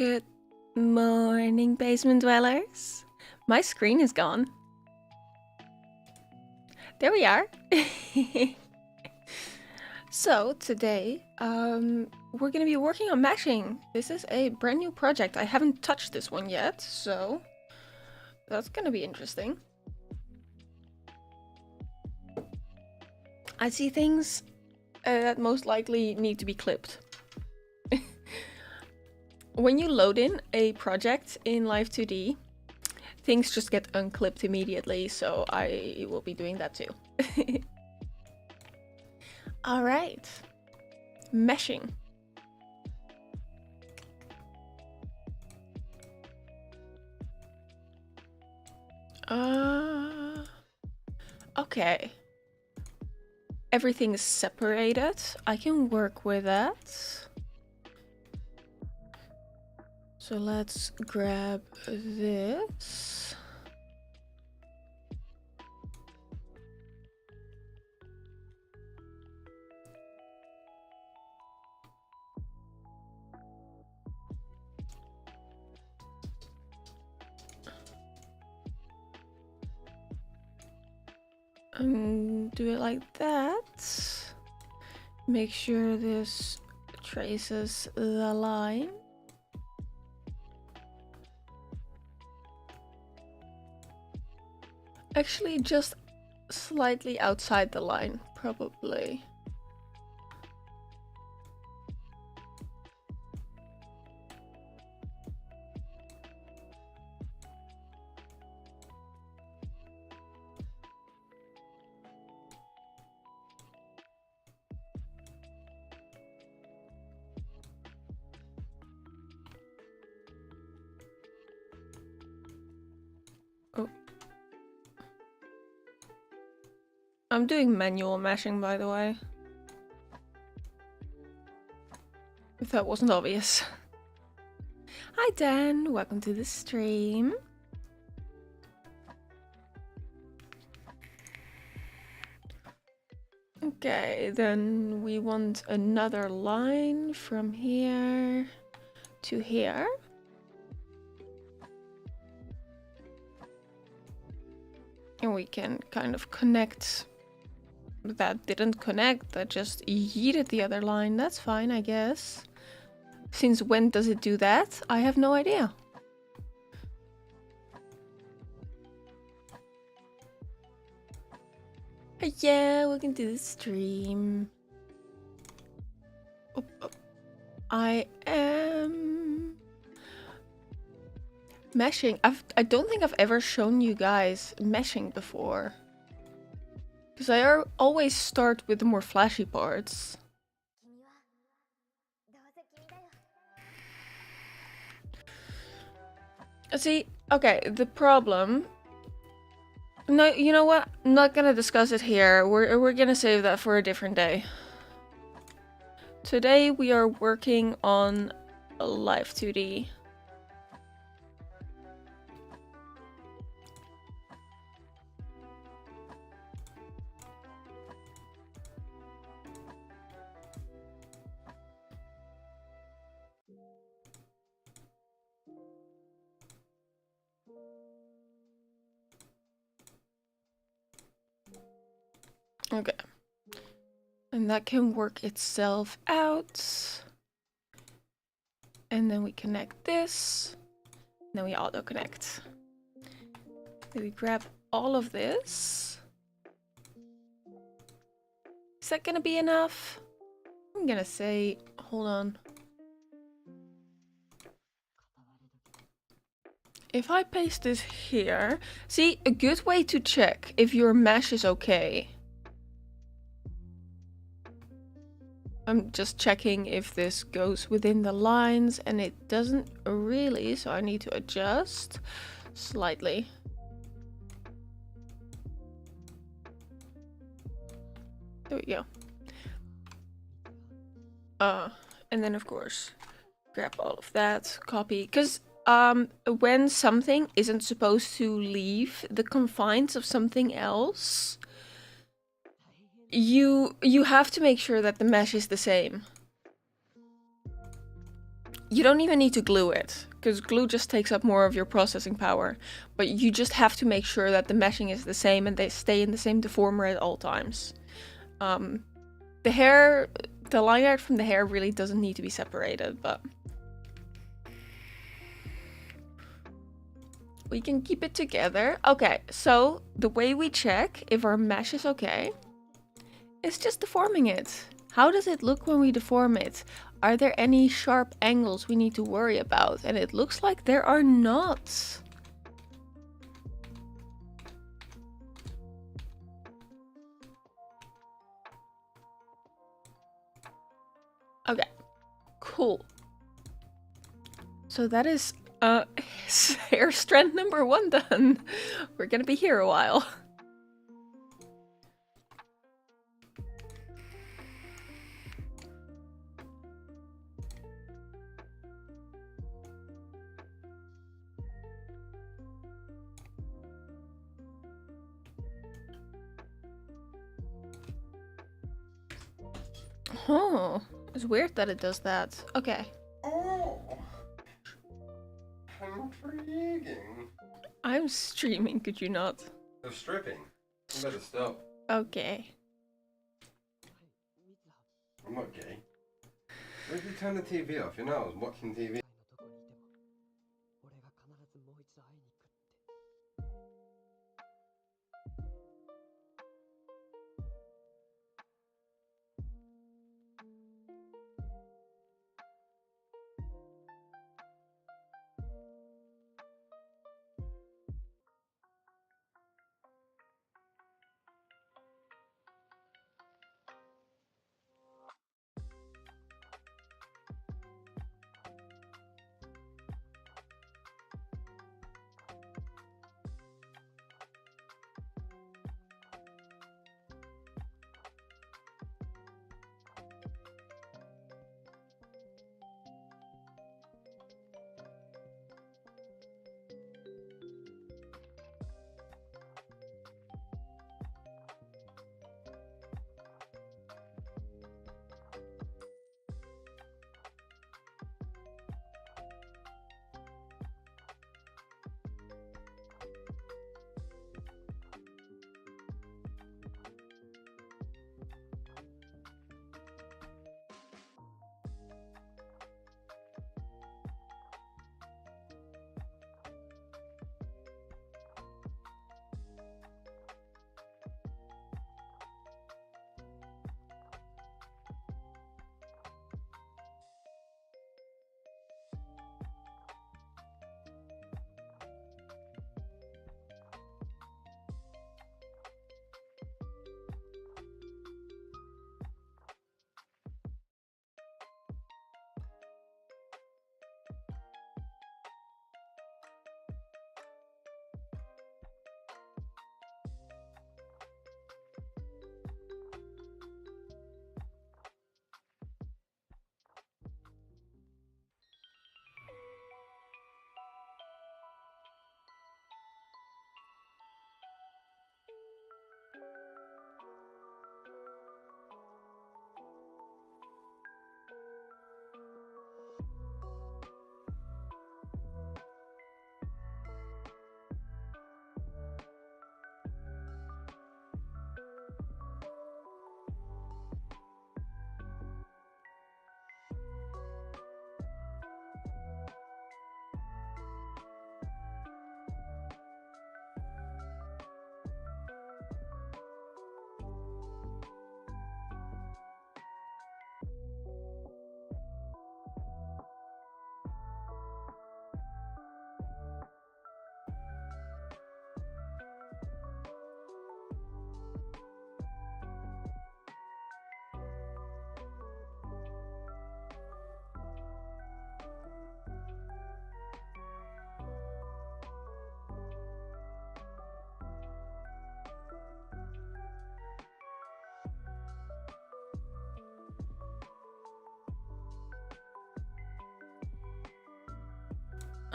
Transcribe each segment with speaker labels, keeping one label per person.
Speaker 1: Good morning, basement dwellers. My screen is gone. There we are. So today, we're gonna be working on meshing. This is a brand new project. I haven't touched this one yet, so that's gonna be interesting. I see things that most likely need to be clipped. When you load in a project in Live2D, things just get unclipped immediately, so I will be doing that too. Alright. Meshing. Okay. Everything is separated. I can work with that. So let's grab this. Do it like that. Make sure this traces the line. Actually, just slightly outside the line, probably. Oh. I'm doing manual meshing, by the way. If that wasn't obvious. Hi Dan, welcome to the stream. Okay, then we want another line from here to here. And we can kind of connect. That didn't connect, that just yeeted the other line. That's fine, I guess. Since when does it do that? I have no idea. Yeah, welcome to the stream. I am meshing. I don't think I've ever shown you guys meshing before. Because I always start with the more flashy parts. See, okay, the problem... No, you know what? I'm not gonna discuss it here. We're gonna save that for a different day. Today we are working on Live2D. Okay. And that can work itself out. And then we connect this. Then we auto connect. Then we grab all of this. Is that gonna be enough? I'm gonna say, hold on. If I paste this here, see, a good way to check if your mesh is okay. I'm just checking if this goes within the lines, and it doesn't really, so I need to adjust slightly. There we go. And then of course, grab all of that, copy, because when something isn't supposed to leave the confines of something else, you have to make sure that the mesh is the same. you don't even need to glue it, because glue just takes up more of your processing power. But you just have to make sure that the meshing is the same and they stay in the same deformer at all times. The hair, the line art from the hair really doesn't need to be separated, but we can keep it together. Okay, so the way we check if our mesh is okay is just deforming it. How does it look when we deform it? Are there any sharp angles we need to worry about? And it looks like there are not. Okay, cool. So that is hair strand number 1 done. We're gonna be here a while. Oh, it's weird that it does that. Okay.
Speaker 2: Oh, intriguing.
Speaker 1: I'm streaming, could you not?
Speaker 2: Of stripping. You better stop.
Speaker 1: Okay.
Speaker 2: I'm not gay. Where did you turn the TV off? You know I was watching TV.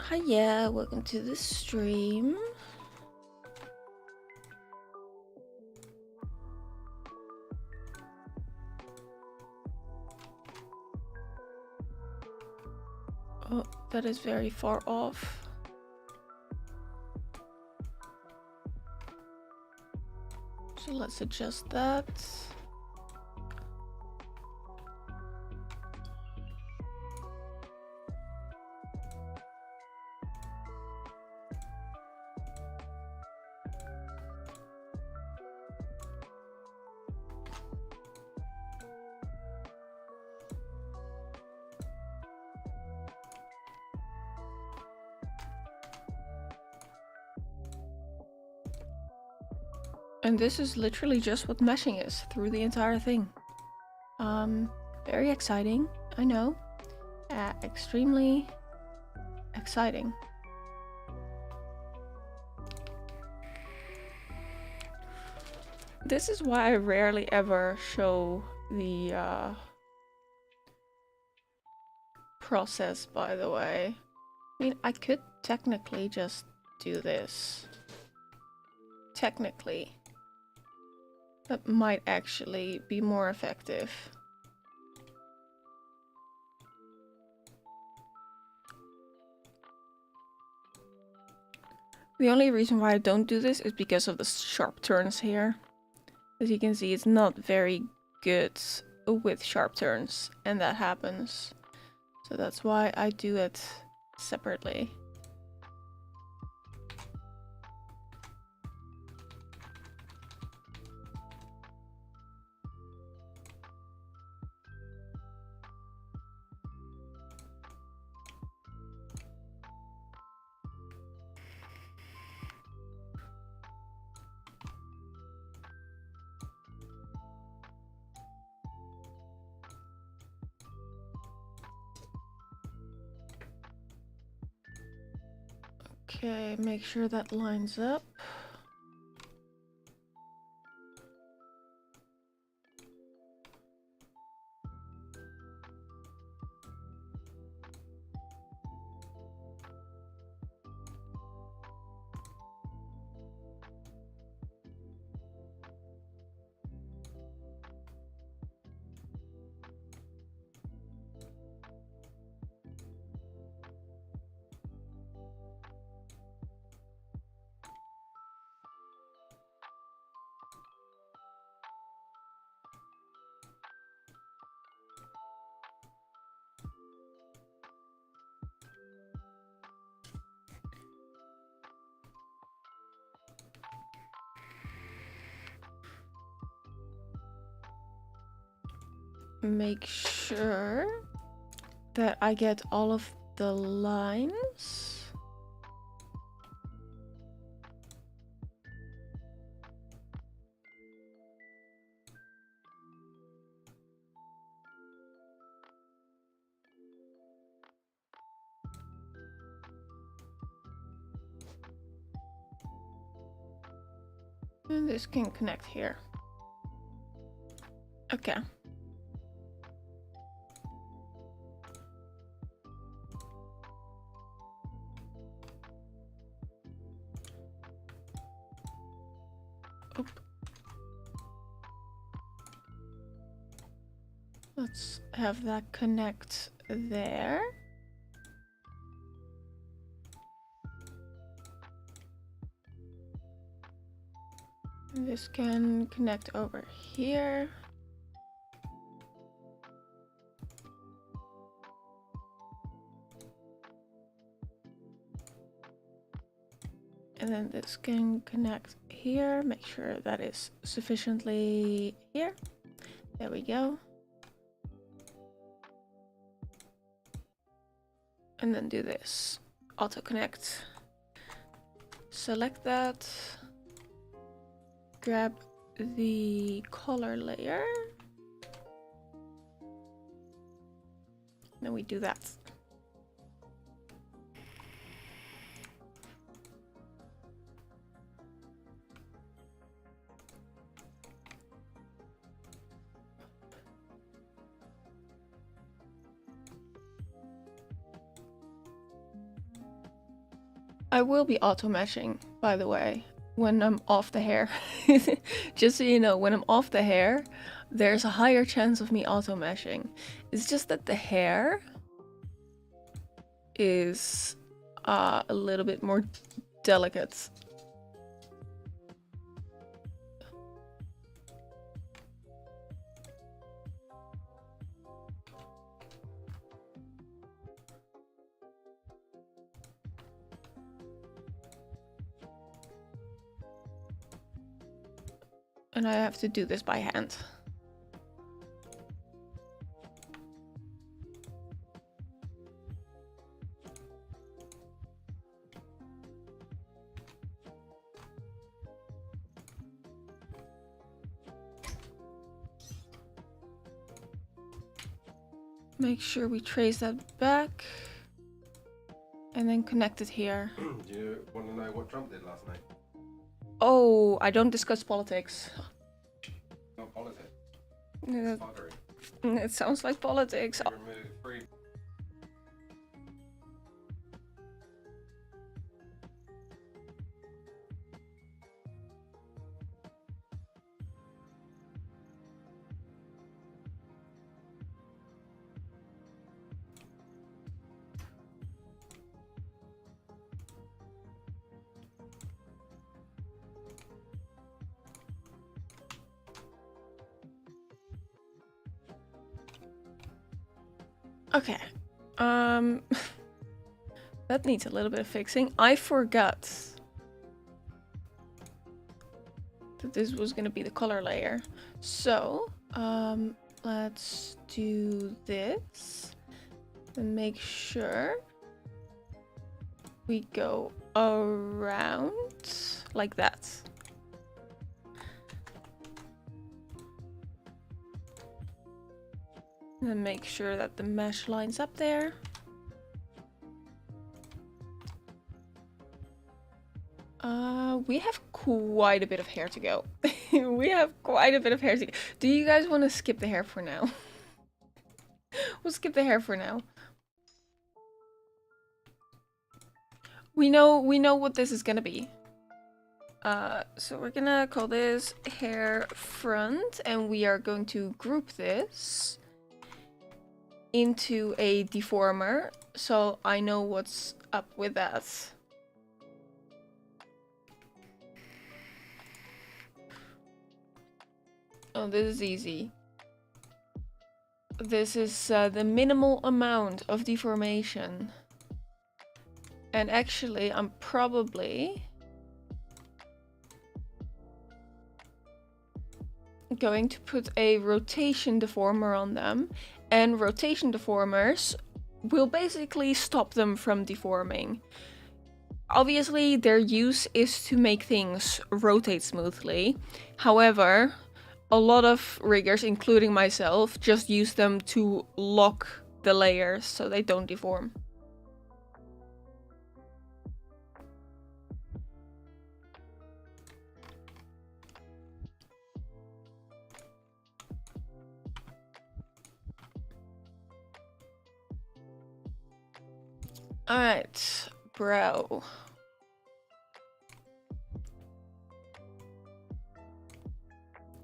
Speaker 1: Hi, yeah, welcome to the stream. Oh, that is very far off. So let's adjust that. And this is literally just what meshing is through the entire thing. Very exciting, I know. Extremely exciting. This is why I rarely ever show the process, by the way. I mean, I could technically just do this. Technically. That might actually be more effective. The only reason why I don't do this is because of the sharp turns here. As you can see, it's not very good with sharp turns, and that happens. So that's why I do it separately. Okay, make sure that lines up. Make sure that I get all of the lines. And this can connect here. Okay. Oop. Let's have that connect there. And this can connect over here. And then this can connect here. Make sure that is sufficiently here. There we go. And then do this. Auto connect. Select that. Grab the color layer. Then we do that. I will be auto meshing, by the way, when I'm off the hair. Just so you know, when I'm off the hair, there's a higher chance of me auto meshing. It's just that the hair is a little bit more delicate. And I have to do this by hand. Make sure we trace that back. And then connect it here.
Speaker 2: Do you want to know what Trump did last night?
Speaker 1: Oh, I don't discuss politics.
Speaker 2: Not politics.
Speaker 1: Yeah.
Speaker 2: Pottery.
Speaker 1: It sounds like politics.
Speaker 2: He removed free.
Speaker 1: Okay. That needs a little bit of fixing. I forgot that this was gonna be the color layer. So, let's do this and make sure we go around like that. And then make sure that the mesh lines up there. We have quite a bit of hair to go. We have quite a bit of hair to go. Do you guys want to skip the hair for now? We'll skip the hair for now. We know what this is gonna be. So we're gonna call this hair front, and we are going to group this into a deformer, so I know what's up with that. Oh, this is easy. This is the minimal amount of deformation. And actually, I'm probably going to put a rotation deformer on them. And rotation deformers will basically stop them from deforming. Obviously, their use is to make things rotate smoothly. However, a lot of riggers, including myself, just use them to lock the layers so they don't deform. Alright, brow.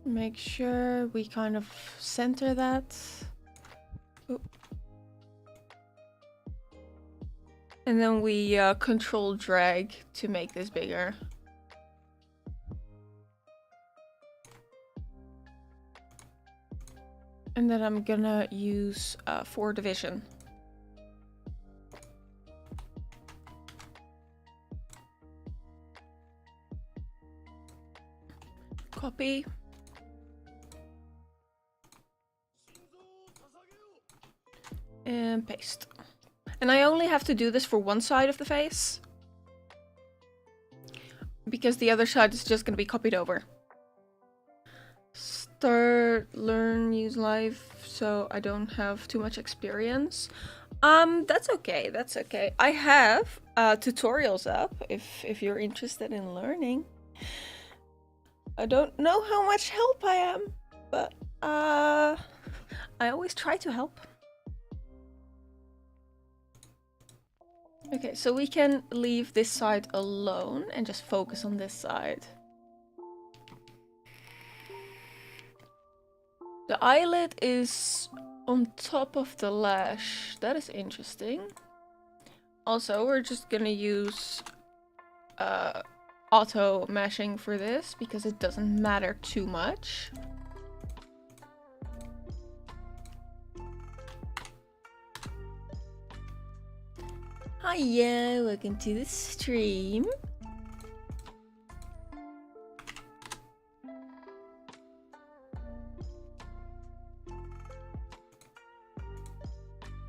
Speaker 1: Make sure we kind of center that. Ooh. And then we control drag to make this bigger. And then I'm gonna use 4 division. Copy. And paste. And I only have to do this for one side of the face, because the other side is just going to be copied over. Start, learn, use live, so I don't have too much experience. That's okay, that's okay. I have tutorials up if you're interested in learning. I don't know how much help I am, but I always try to help. Okay, so we can leave this side alone and just focus on this side. The eyelid is on top of the lash. That is interesting. Also, we're just gonna use auto meshing for this because it doesn't matter too much. Hiya, welcome to the stream.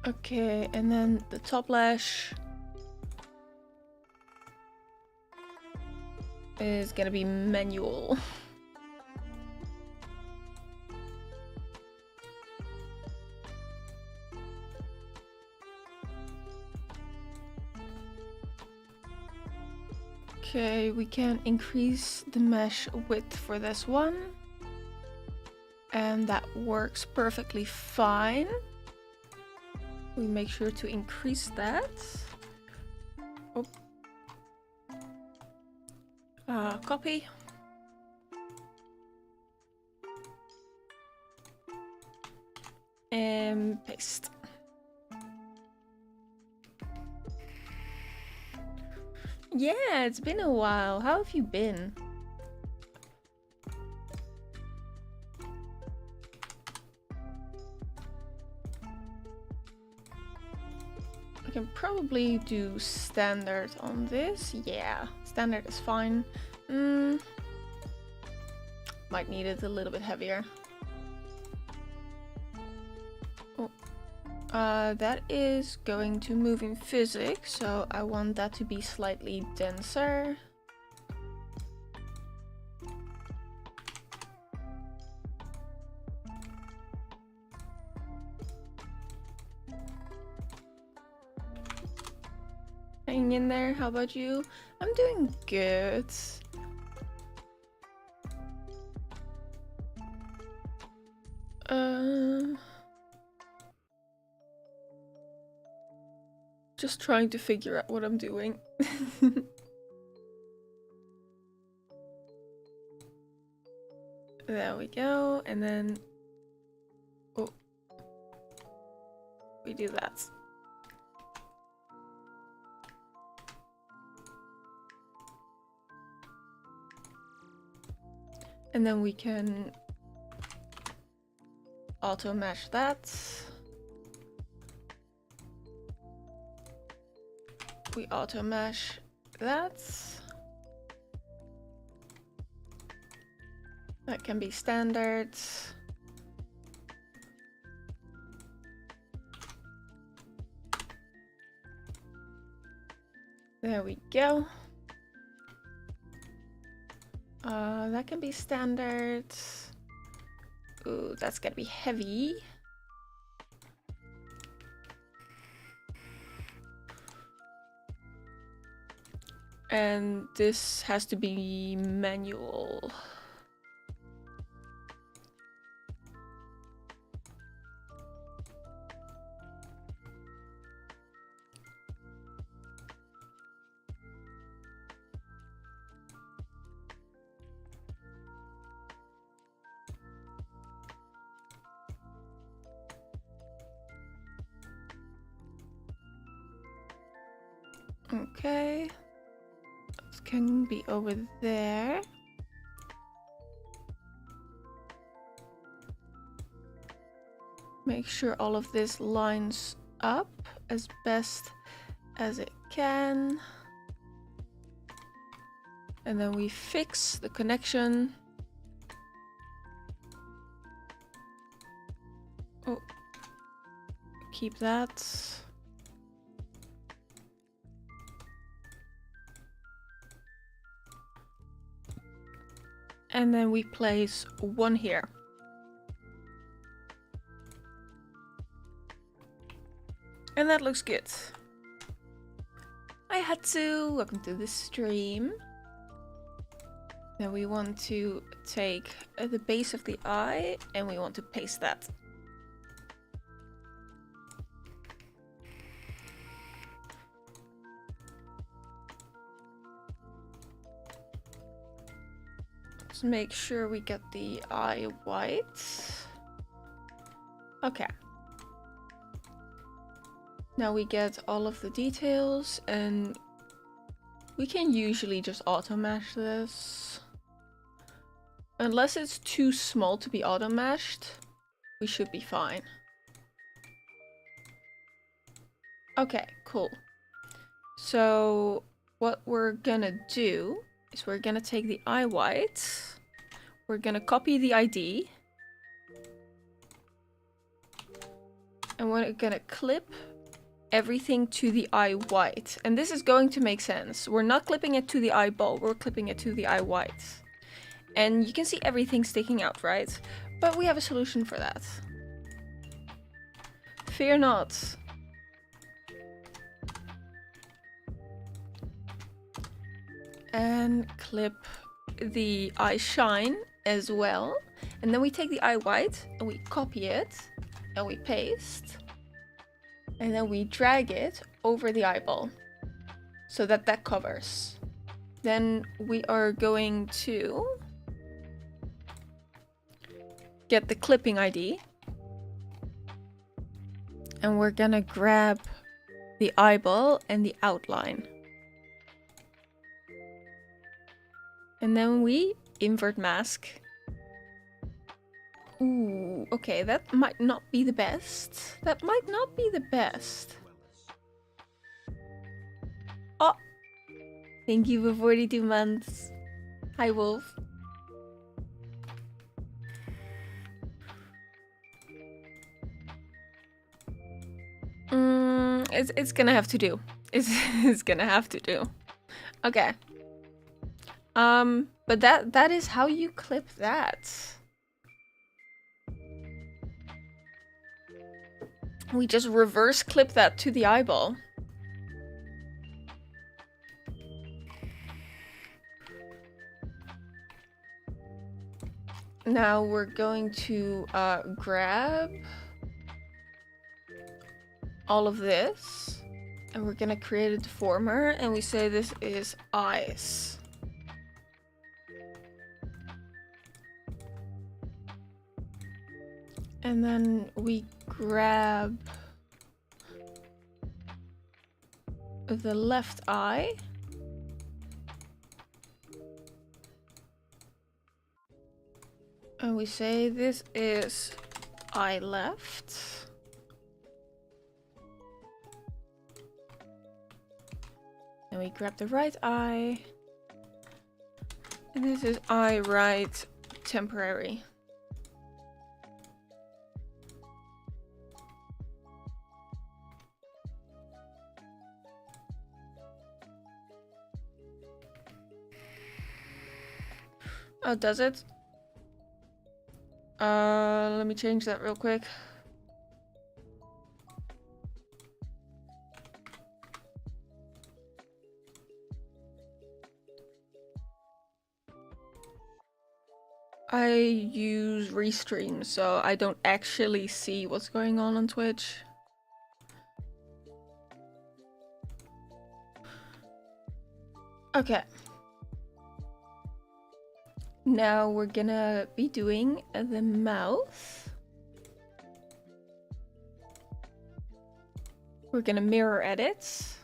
Speaker 1: Okay, and then the top lash is gonna be manual. Okay, we can increase the mesh width for this one. And that works perfectly fine. We make sure to increase that. Oh. Copy. And paste. Yeah, it's been a while. How have you been? I can probably do standard on this. Yeah, standard is fine. Might need it a little bit heavier. Oh. That is going to move in physics, so I want that to be slightly denser. Hang in there, how about you? I'm doing good. Just trying to figure out what I'm doing. There we go, and then we do that. And then we can auto mesh that. We auto mesh that. That can be standard. There we go. That can be standard. Ooh, that's gonna be heavy. And this has to be manual. Okay. This can be over there. Make sure all of this lines up as best as it can. And then we fix the connection. Oh, keep that. And then we place one here. And that looks good. Hi Hatsu, welcome to the stream. Now we want to take the base of the eye and we want to paste that. Let's make sure we get the eye white. Okay. Now we get all of the details, and we can usually just auto mesh this. Unless it's too small to be auto meshed, we should be fine. Okay, cool. So what we're gonna do is we're gonna take the eye white, we're gonna copy the ID, and we're gonna clip everything to the eye white. And this is going to make sense. We're not clipping it to the eyeball, we're clipping it to the eye white. And you can see everything sticking out, right? But we have a solution for that. Fear not. And clip the eye shine as well. And then we take the eye white and we copy it and we paste. And then we drag it over the eyeball so that that covers. Then we are going to get the clipping ID. And we're gonna grab the eyeball and the outline. And then we invert mask. Ooh, okay, that might not be the best. That might not be the best. Oh! Thank you for 42 months. Hi, Wolf. It's gonna have to do. It's gonna have to do. Okay. But that is how you clip that. We just reverse clip that to the eyeball. Now we're going to grab all of this and we're gonna create a deformer and we say this is eyes. And then we grab the left eye. And we say this is eye left. And we grab the right eye. And this is eye right temporary. Oh, does it? Let me change that real quick. I use Restream, so I don't actually see what's going on Twitch. Okay. Now we're gonna be doing the mouth. We're gonna mirror edit.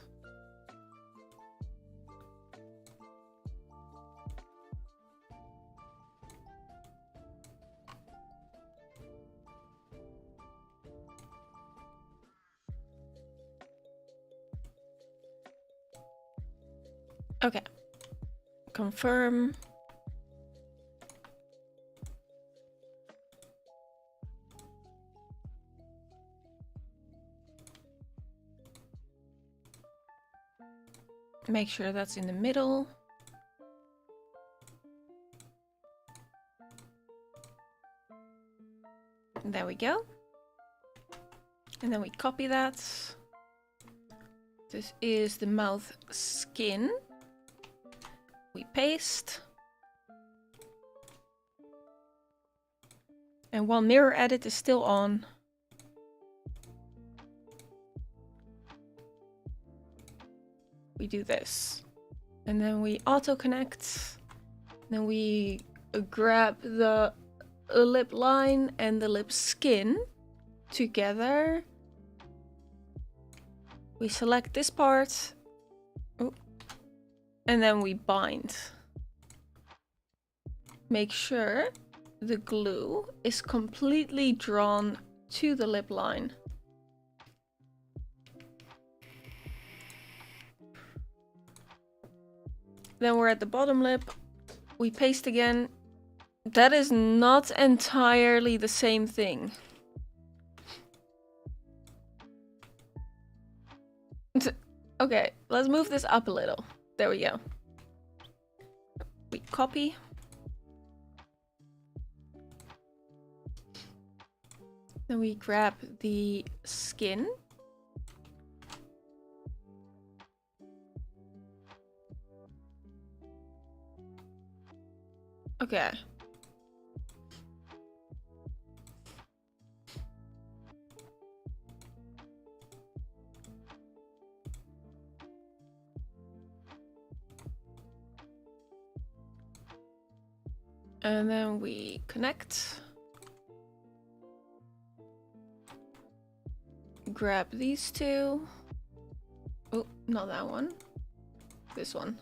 Speaker 1: Okay. Confirm. Make sure that's in the middle. There we go. And then we copy that. This is the mouth skin. We paste. And while mirror edit is still on, we do this. And then we auto connect. Then we grab the lip line and the lip skin together. We select this part. Oh. And then we bind. Make sure the glue is completely drawn to the lip line. Then we're at the bottom lip. We paste again. That is not entirely the same thing. Okay, let's move this up a little. There we go. We copy. Then we grab the skin. Okay. And then we connect. Grab these two. Oh, not that one. This one.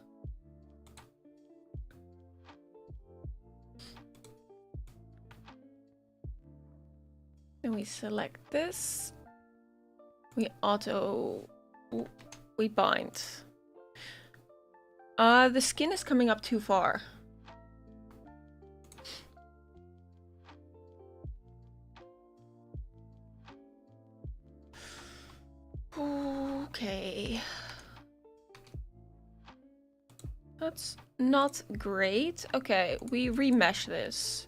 Speaker 1: Then we select this. We we bind. The skin is coming up too far. Okay. That's not great. Okay, we remesh this.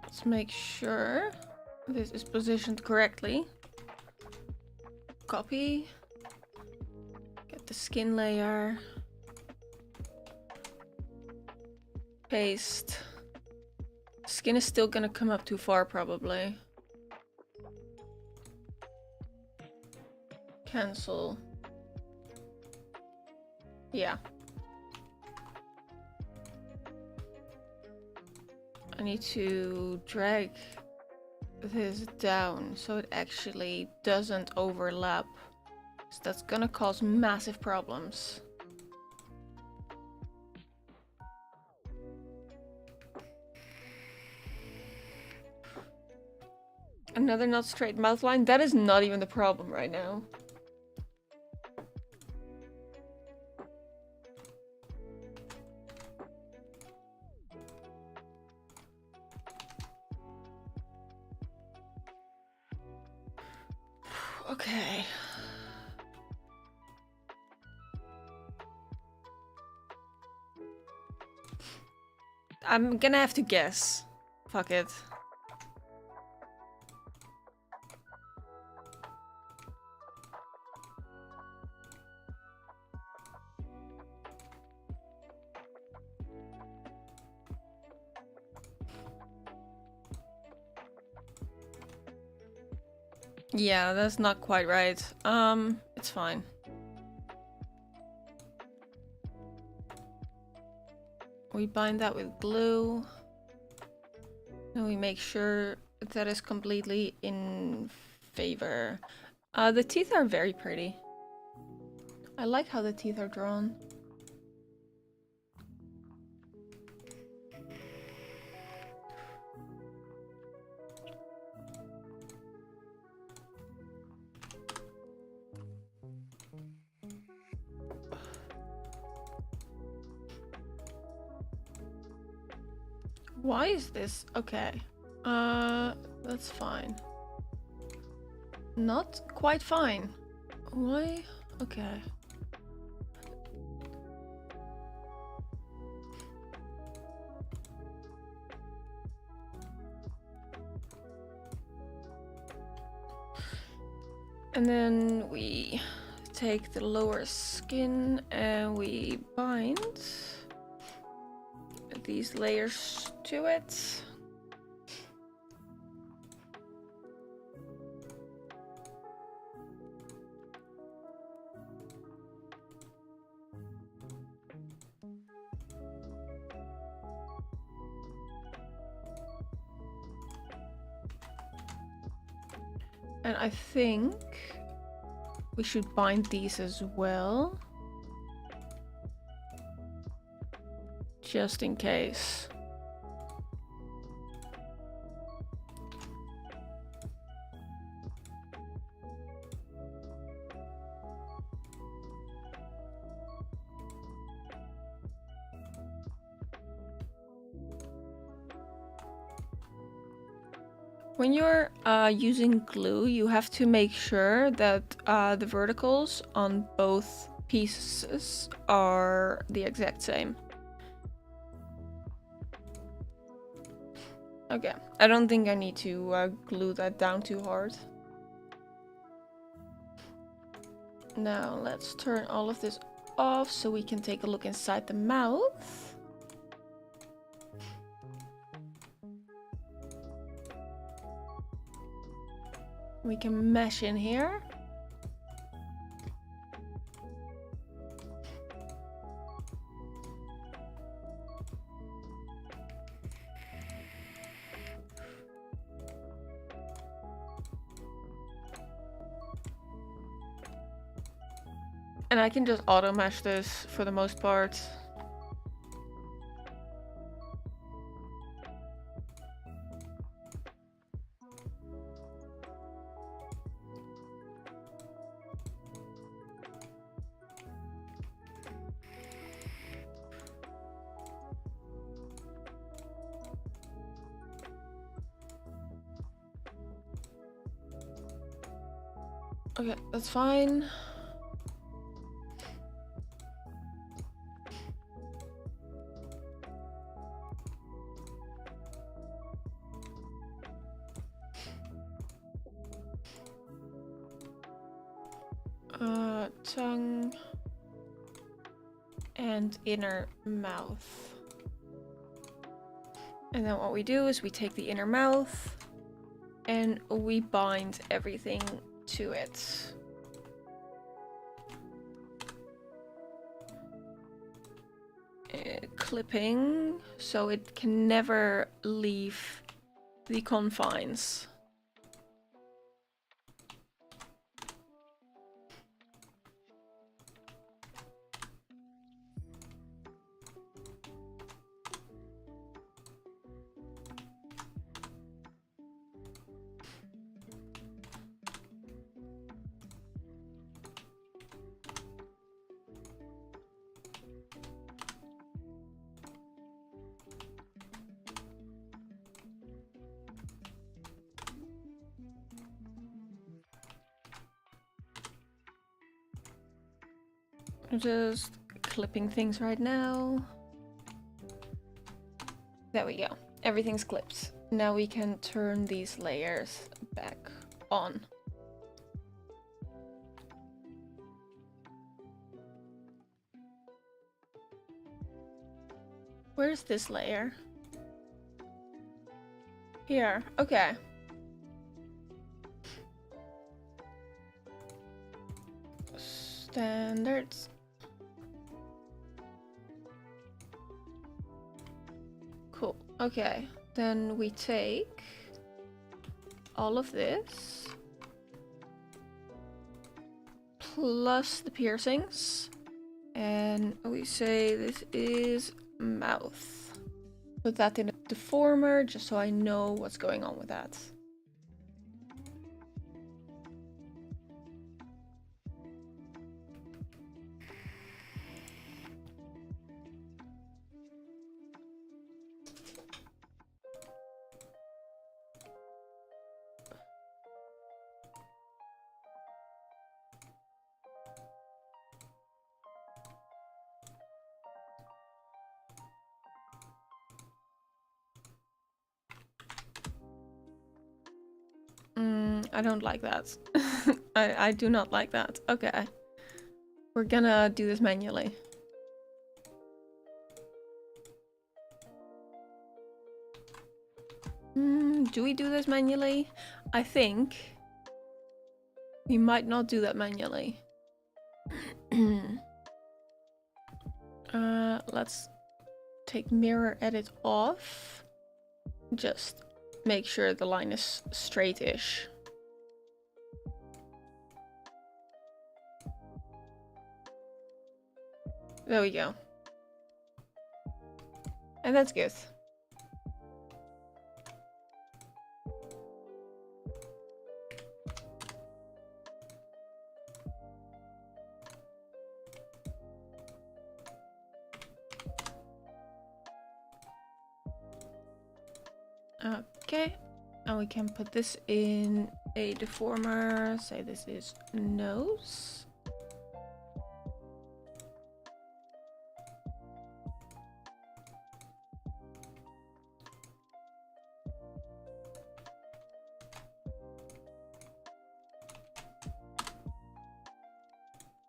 Speaker 1: Let's make sure this is positioned correctly. Copy. Get the skin layer. Paste. Skin is still gonna come up too far, probably. Cancel. Yeah. I need to drag this down so it actually doesn't overlap. So that's gonna cause massive problems. Another not straight mouth line? That is not even the problem right now. Okay. I'm gonna have to guess. Fuck it. Yeah, that's not quite right. It's fine. We bind that with glue. And we make sure that is completely in favor. The teeth are very pretty. I like how the teeth are drawn. Why is this? Okay. That's fine. Not quite fine. Why? Okay. And then we take the lower skin and we bind these layers to it. And I think we should bind these as well. Just in case. When you're using glue, you have to make sure that the verticals on both pieces are the exact same. Okay, I don't think I need to glue that down too hard. Now let's turn all of this off so we can take a look inside the mouth. We can mesh in here. And I can just auto mesh this for the most part. Okay, that's fine. Tongue and inner mouth. And then what we do is we take the inner mouth and we bind everything to it. Clipping so it can never leave the confines. I'm just clipping things right now. There we go. Everything's clipped. Now we can turn these layers back on. Where's this layer? Here. Okay. Standards. Cool. Okay. Then we take all of this plus the piercings and we say this is mouth. Put that in a deformer just so I know what's going on with that. I don't like that. I do not like that. Okay. We're gonna do this manually. Do we do this manually? I think we might not do that manually. Let's take mirror edit off. Just make sure the line is straight-ish. There we go. And that's good. Okay, and we can put this in a deformer. Say this is nose.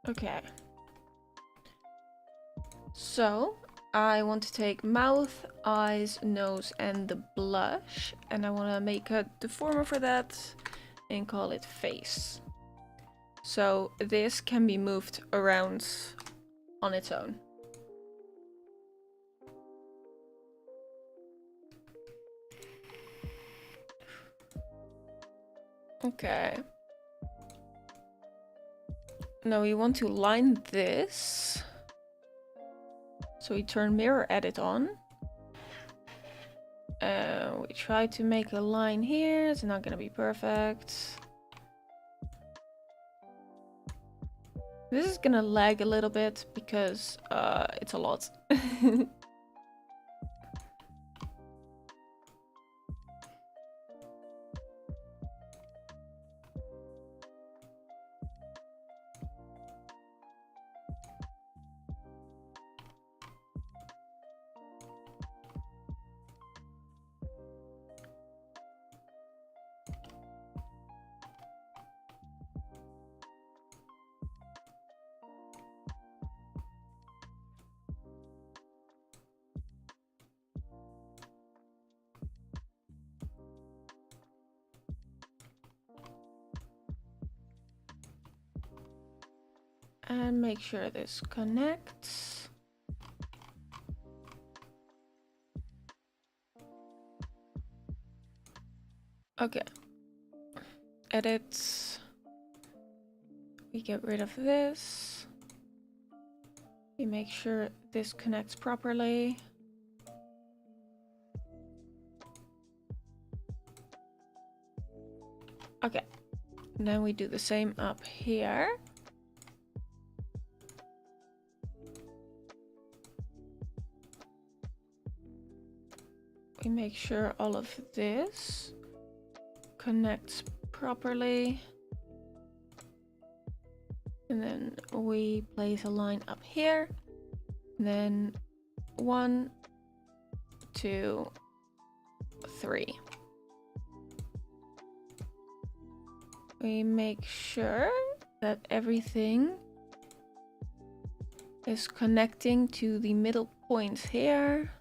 Speaker 1: Okay. So I want to take mouth, eyes, nose, and the blush, and I want to make a deformer for that and call it face. So this can be moved around on its own. Okay. Now we want to line this. So we turn mirror edit on. We try to make a line here. It's not gonna be perfect. This is gonna lag a little bit because it's a lot. And make sure this connects. Okay. Edit. We get rid of this. We make sure this connects properly. Okay. Then we do the same up here. We make sure all of this connects properly. And then we place a line up here. And then 1, 2, 3. We make sure that everything is connecting to the middle points here.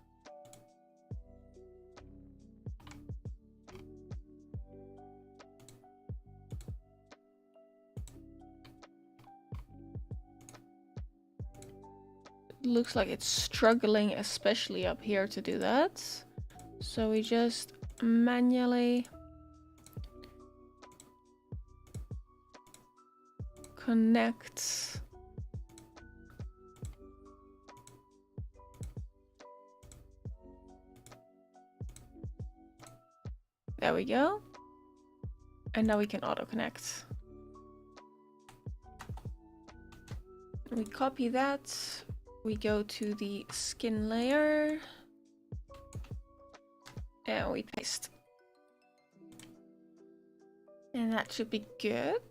Speaker 1: Looks like it's struggling, especially up here, to do that. So we just manually connect. There we go. And now we can auto connect. We copy that. We go to the skin layer and we paste. And that should be good.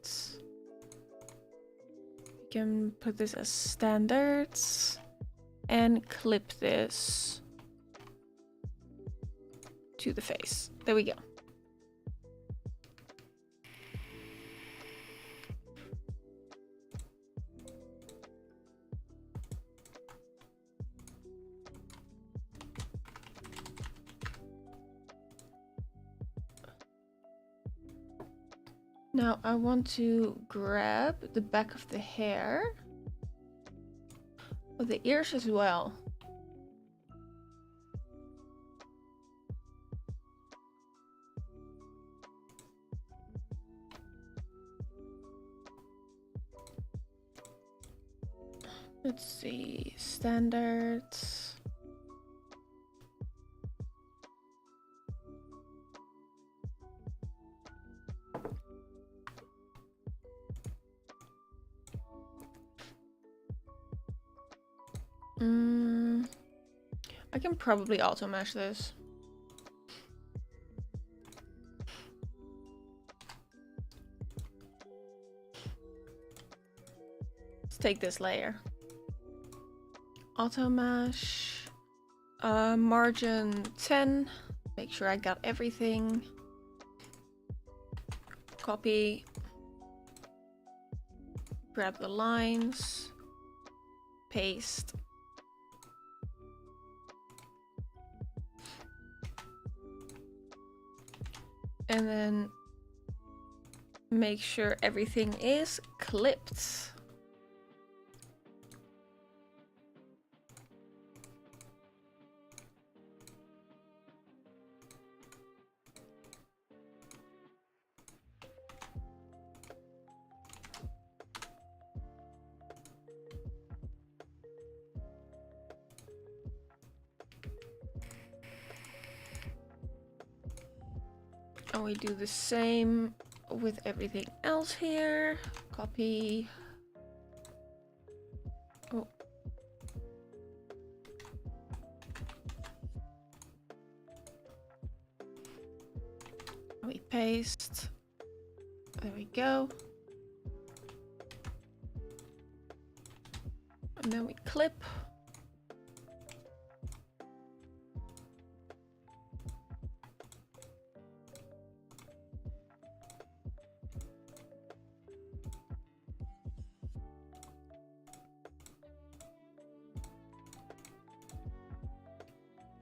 Speaker 1: We can put this as standards and clip this to the face. There we go. Now I want to grab the back of the hair, but the ears as well. Let's see, standards. I can probably auto mesh this. Let's take this layer. Auto mesh. Margin 10. Make sure I got everything. Copy. Grab the lines. Paste. And then make sure everything is clipped. And we do the same with everything else here. Copy. Oh. We paste. There we go. And then we clip.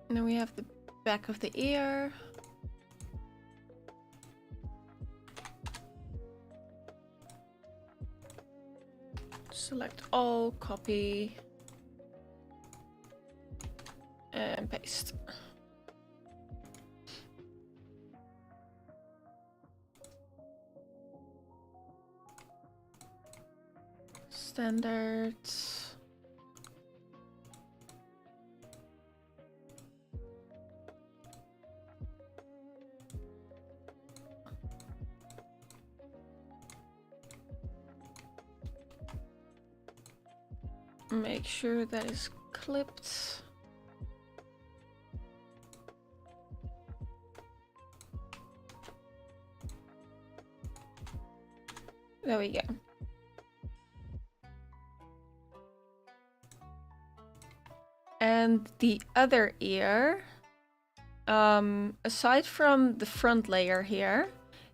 Speaker 1: And then we have the back of the ear. Select all, copy, and paste. Standards. Make sure that is clipped. There we go. And the other ear, aside from the front layer here,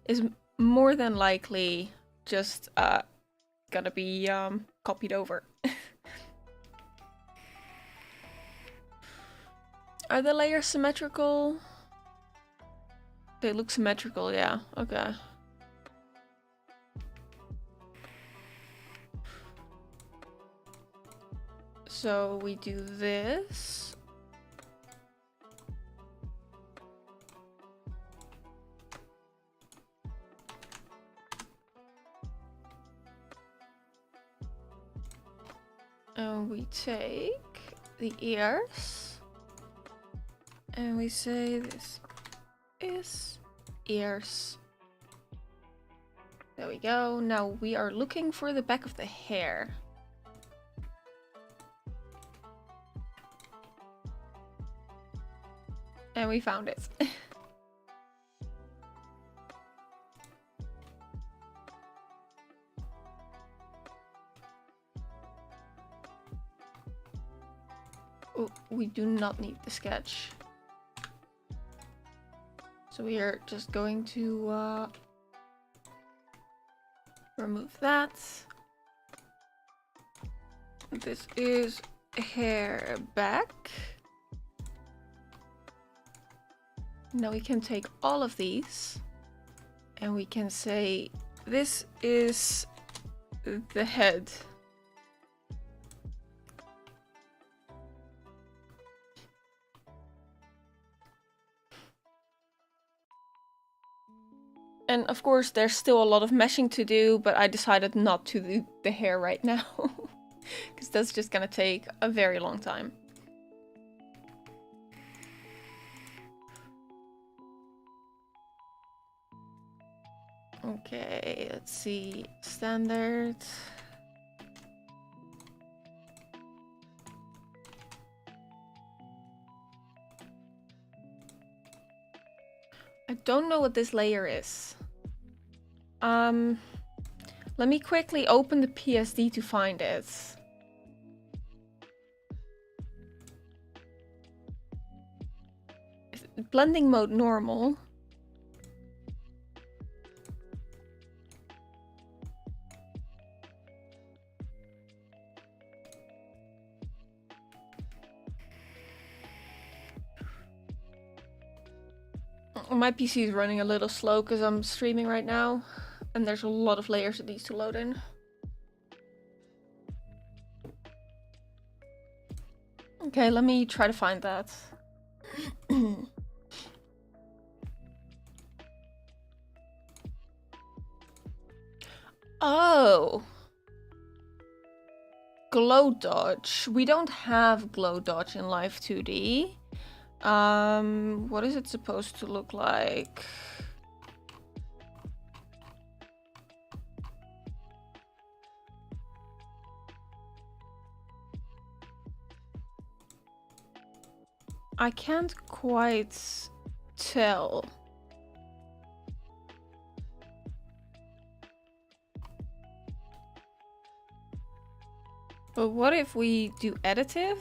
Speaker 1: is more than likely just gonna be copied over. Are the layers symmetrical? They look symmetrical, yeah. Okay. So we do this. And we take the ears. And we say this is ears. There we go. Now we are looking for the back of the hair. And we found it. Oh, we do not need the sketch. So we are just going to remove that. This is hair back. Now we can take all of these and we can say this is the head. And of course, there's still a lot of meshing to do, but I decided not to do the hair right now. Because that's just gonna take a very long time. Okay, let's see. Standard. I don't know what this layer is. Let me quickly open the PSD to find it. Blending mode normal. My PC is running a little slow because I'm streaming right now, and there's a lot of layers it needs to load in. Okay, let me try to find that. Oh! Glow dodge. We don't have glow dodge in Live2D. What is it supposed to look like? I can't quite tell. But what if we do additive?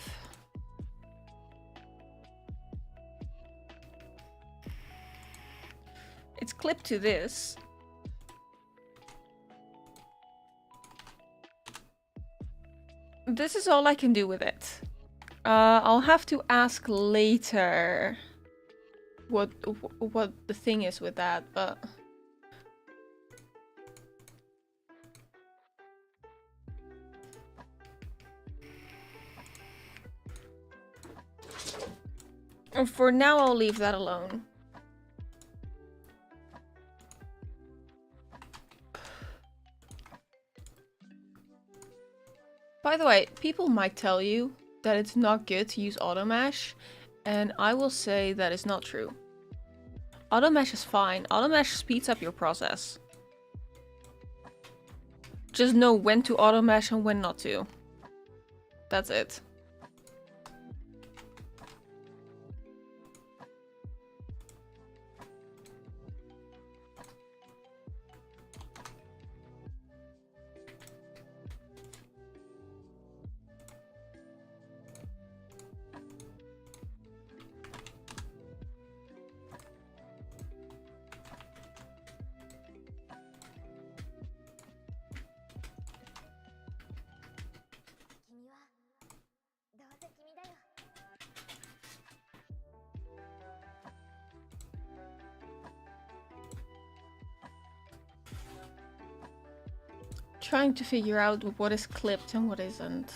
Speaker 1: It's clipped to this. This is all I can do with it. I'll have to ask later what the thing is with that, but... For now, I'll leave that alone. By the way, people might tell you that it's not good to use auto mesh, and I will say that is not true. Auto mesh is fine. Auto mesh speeds up your process. Just know when to auto mesh and when not to. That's it. Trying to figure out what is clipped and what isn't.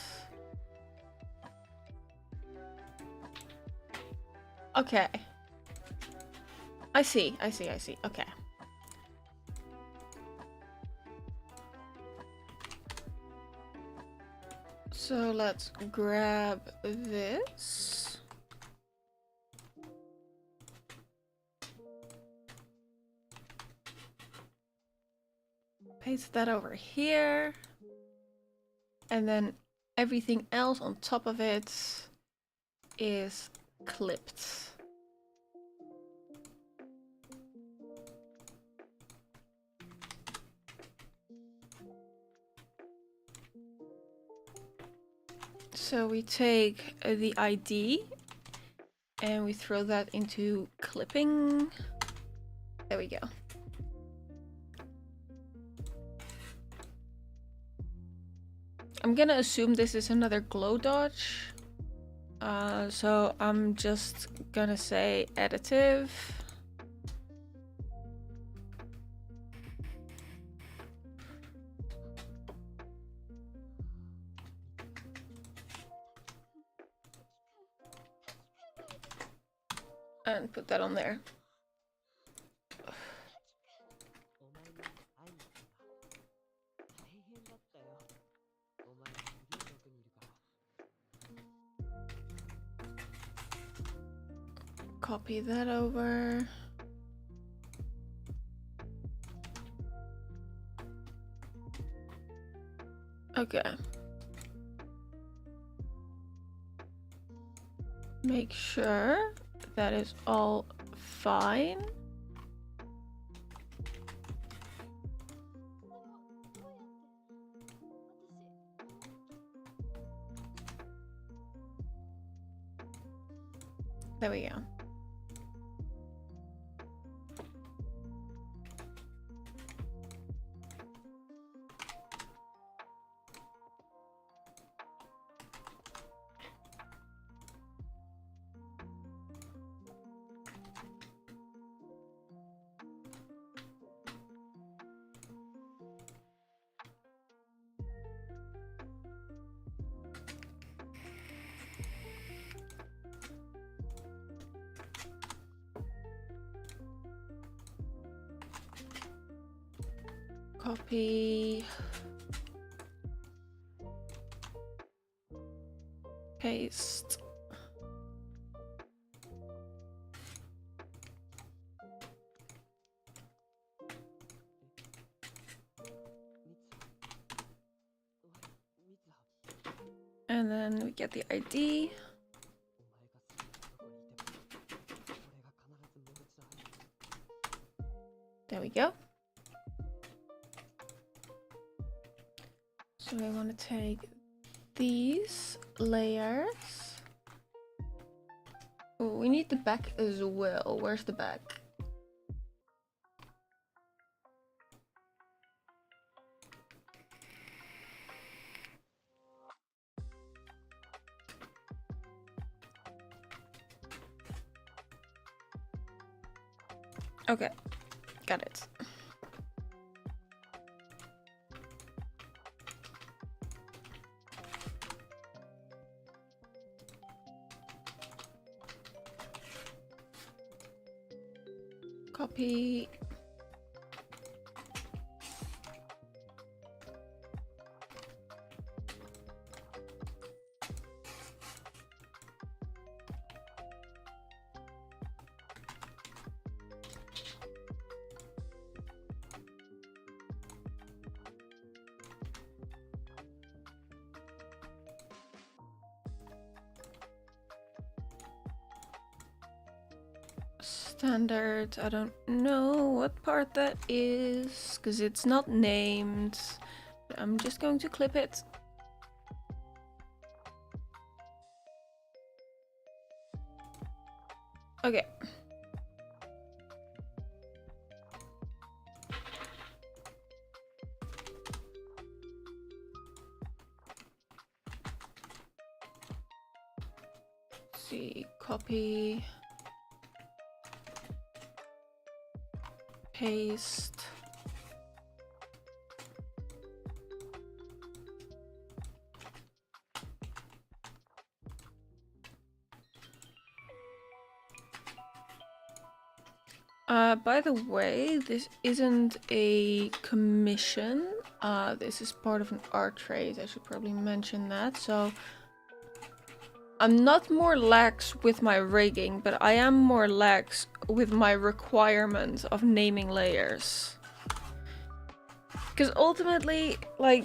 Speaker 1: Okay. I see. Okay. So let's grab this. Paste that over here. And then everything else on top of it is clipped. So we take the ID and we throw that into clipping. There we go. I'm gonna assume this is another glow dodge. So I'm just gonna say additive. and put that on there. Copy that over. Okay. Make sure that is all fine. There we go. Copy. Paste. And then we get the ID. There we go. So I want to take these layers. Oh, we need the back as well. Where's the back? Okay, got it. Copy. Standard, I don't know what part that is, because it's not named. I'm just going to clip it. Okay. Let's see, copy. Paste. By the way, this isn't a commission. This is part of an art trade. I should probably mention that. So I'm not more lax with my rigging, but I am more lax with my requirement of naming layers. Because ultimately, like,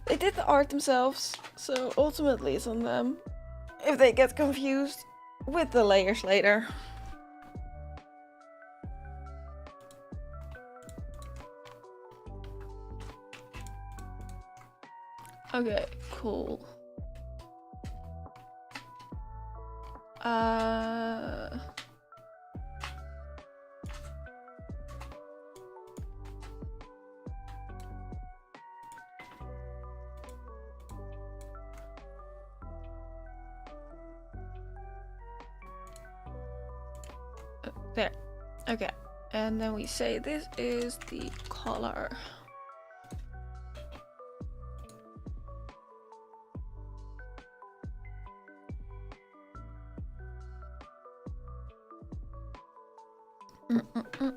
Speaker 1: they did the art themselves, so ultimately it's on them if they get confused with the layers later. Okay, cool. There. Okay. And then we say this is the color. Mm-mm-mm.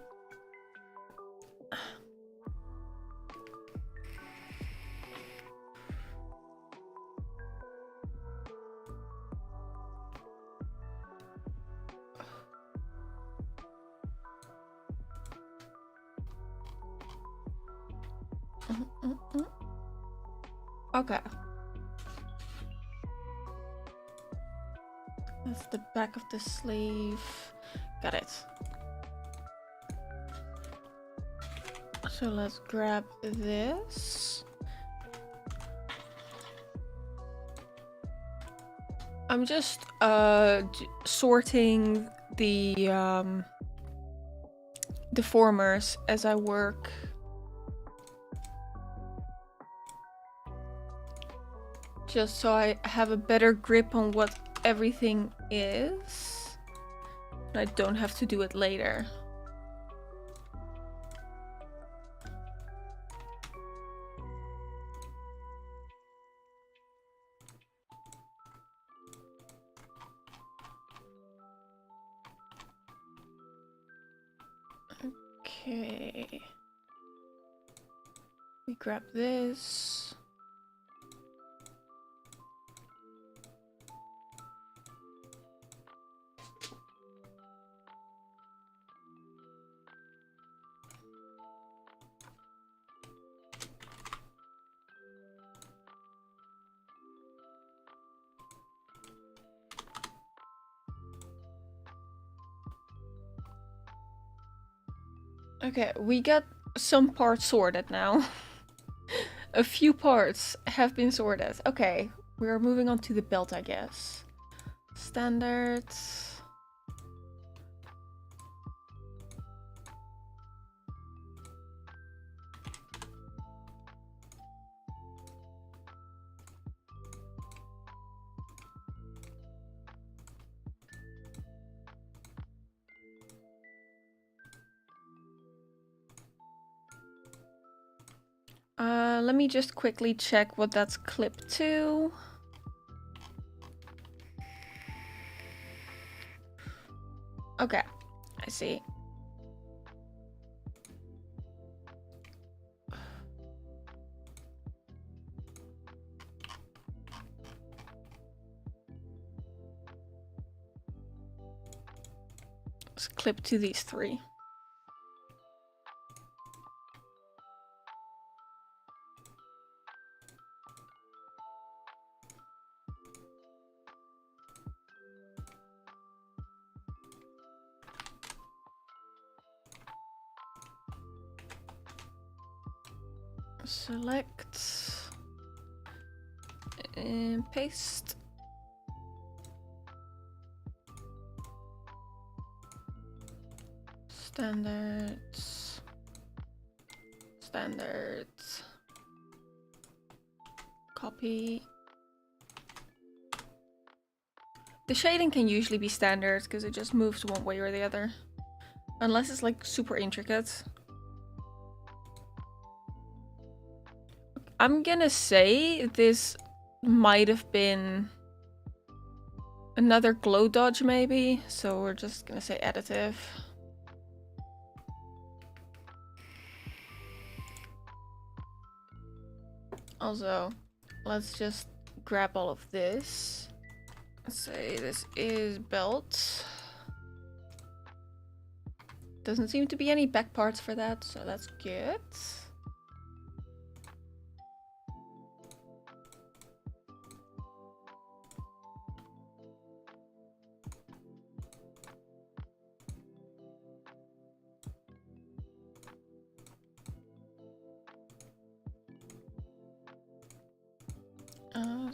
Speaker 1: Mm-mm-mm. Okay. That's the back of the sleeve. Got it. So let's grab this. I'm just sorting the deformers as I work. Just so I have a better grip on what everything is. And I don't have to do it later. Okay. We grab this. Okay, we got some parts sorted now. A few parts have been sorted. Okay, we are moving on to the belt, I guess. Standard. Let me just quickly check what that's clipped to. Okay, I see. It's clipped to these three. Select and paste. Standards. Standards. Copy. The shading can usually be standard because it just moves one way or the other. Unless it's like super intricate. I'm gonna say this might have been another glow dodge maybe. So we're just gonna say additive. Also, let's just grab all of this. Let's say this is belt. Doesn't seem to be any back parts for that, so that's good.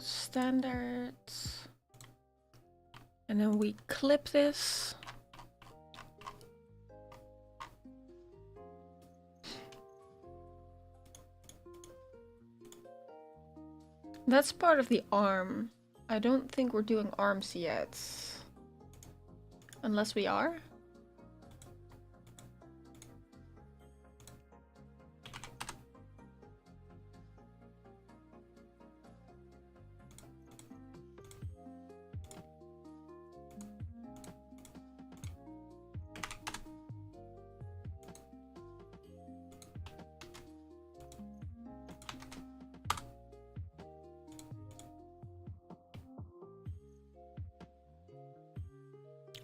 Speaker 1: Standards. And then we clip this. That's part of the arm. I don't think we're doing arms yet. Unless we are.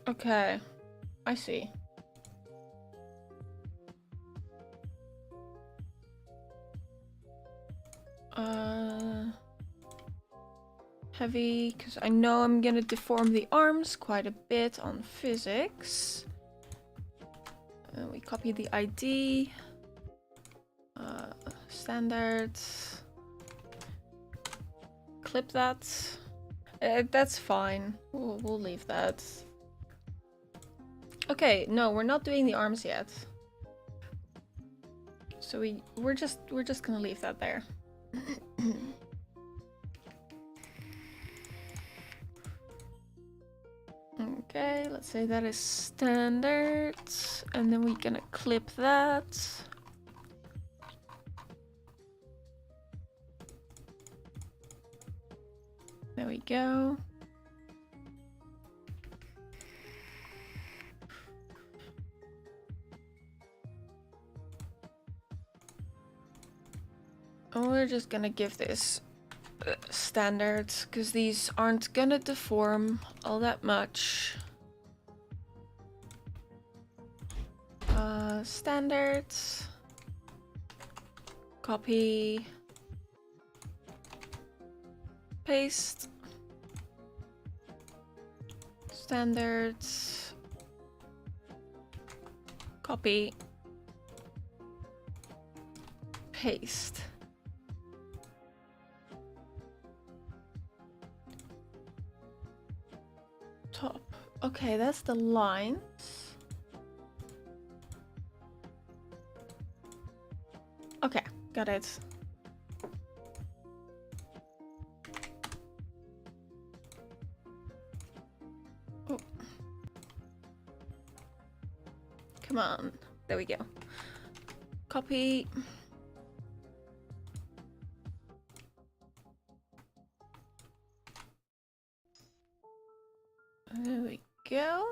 Speaker 1: Okay, I see. Heavy, because I know I'm gonna deform the arms quite a bit on physics. And we copy the ID. Standard. Clip that. That's fine. We'll leave that. Okay, no, we're not doing the arms yet. So we're just gonna leave that there. Okay, let's say that is standard, and then we're gonna clip that. There we go. And we're just gonna give this standard, because these aren't gonna deform all that much. Standard. Copy. Paste. Standard. Copy. Paste. Top. Okay, that's the lines. Okay, got it. Oh. Come on. There we go. Copy. There we go.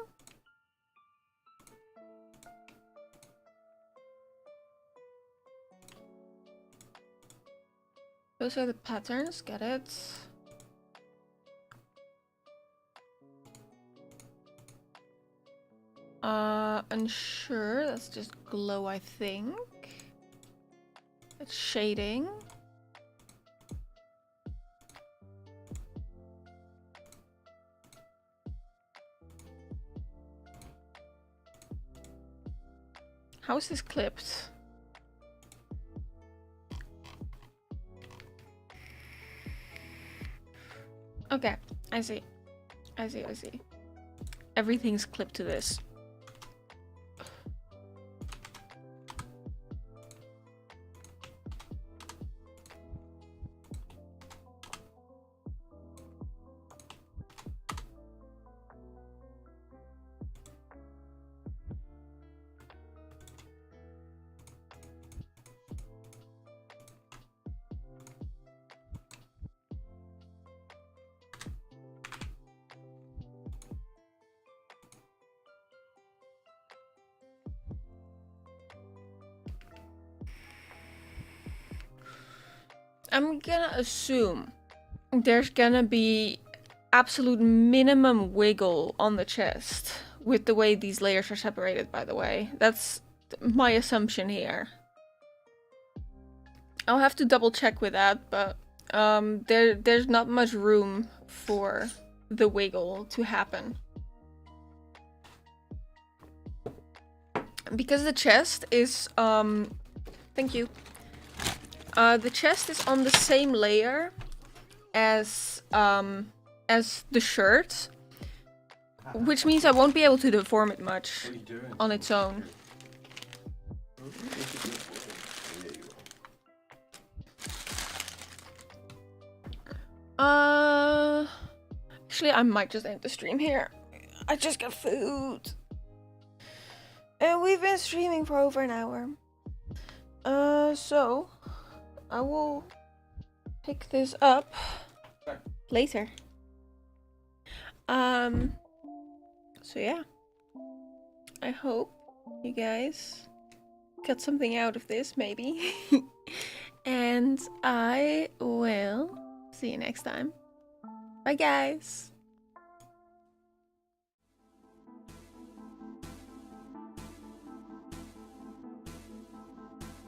Speaker 1: Those are the patterns, get it. Unsure, that's just glow, I think. It's shading. How is this clipped? Okay, I see. I see. Everything's clipped to this. I'm gonna assume there's gonna be absolute minimum wiggle on the chest with the way these layers are separated, by the way. That's my assumption here. I'll have to double check with that, but there's not much room for the wiggle to happen. Because the chest is, thank you. The chest is on the same layer as the shirt, which means I won't be able to deform it much on its own. Actually, I might just end the stream here. I just got food. And we've been streaming for over an hour. So I will pick this up later. So yeah. I hope you guys got something out of this, maybe. And I will see you next time. Bye, guys.